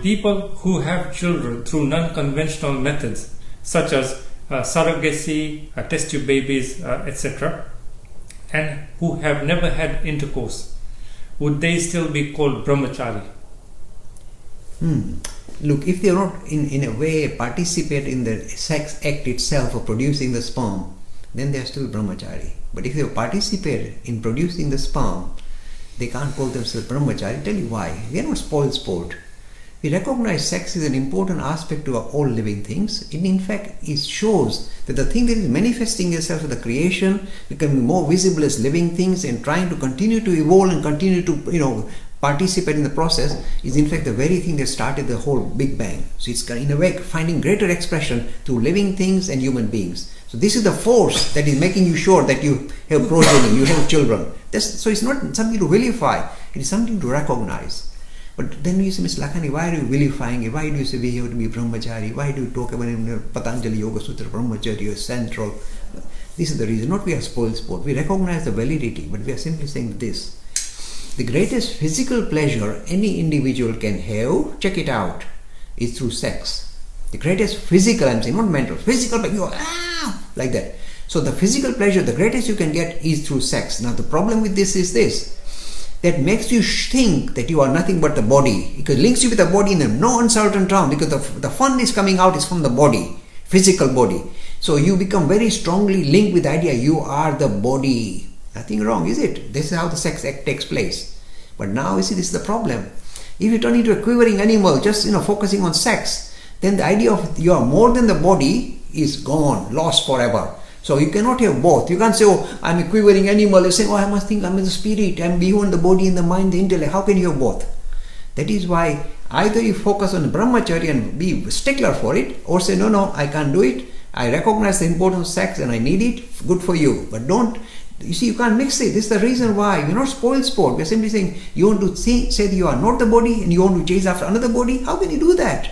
people who have children through non-conventional methods, such as surrogacy, test tube babies, etc., and who have never had intercourse, would they still be called brahmachari? Look, if they are not in a way participate in the sex act itself of producing the sperm, then they are still brahmachari. But if they participate in producing the sperm, they can't call themselves brahmachari. Tell you why. We are not spoiled sport. We recognize sex is an important aspect to all living things. It in fact shows that the thing that is manifesting itself in the creation, becoming more visible as living things and trying to continue to evolve and continue to participate in the process, is in fact the very thing that started the whole Big Bang. So it's in a way finding greater expression through living things and human beings. So this is the force that is making you sure that you have progeny, you have children. So it's not something to vilify, it is something to recognize. But then you say, Mr. Lakhani, why are you vilifying it? Why do you say we have to be brahmachari? Why do you talk about in the Patanjali Yoga Sutra, brahmacharya is central? This is the reason, not we are spoiled sport. We recognize the validity, but we are simply saying this. The greatest physical pleasure any individual can have, check it out, is through sex. The greatest physical, I'm saying, not mental, physical, but you are, like that. So the physical pleasure, the greatest you can get is through sex. Now the problem with this is this. That makes you think that you are nothing but the body. It links you with the body in a no uncertain term, because the fun is coming out is from the body, physical body. So you become very strongly linked with the idea you are the body. Nothing wrong, is it? This is how the sex act takes place. But now you see, this is the problem. If you turn into a quivering animal, just focusing on sex, then the idea of you are more than the body is gone, lost forever. So you cannot have both. You can't say, oh, I'm a quivering animal. You say, oh, I must think I'm the spirit. I'm beyond the body and the mind, the intellect. How can you have both? That is why either you focus on brahmacharya and be a stickler for it, or say, no, I can't do it. I recognize the importance of sex and I need it. Good for you. But don't, you see, you can't mix it. This is the reason why we're not spoiled sport. We're simply saying, you want to say that you are not the body and you want to chase after another body. How can you do that?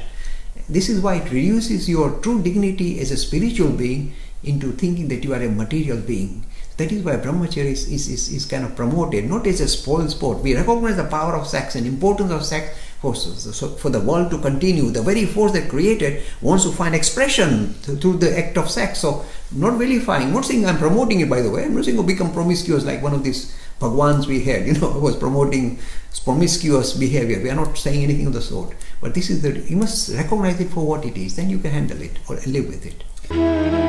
This is why it reduces your true dignity as a spiritual being into thinking that you are a material being. That is why brahmacharya is kind of promoted, not as a spoiled sport. We recognize the power of sex and importance of sex for the world to continue. The very force that created wants to find expression through the act of sex. So not vilifying, not saying I'm promoting it, by the way. I'm not saying become promiscuous like one of these Bhagwans we had, who was promoting promiscuous behavior. We are not saying anything of the sort. But this is you must recognize it for what it is. Then you can handle it or live with it.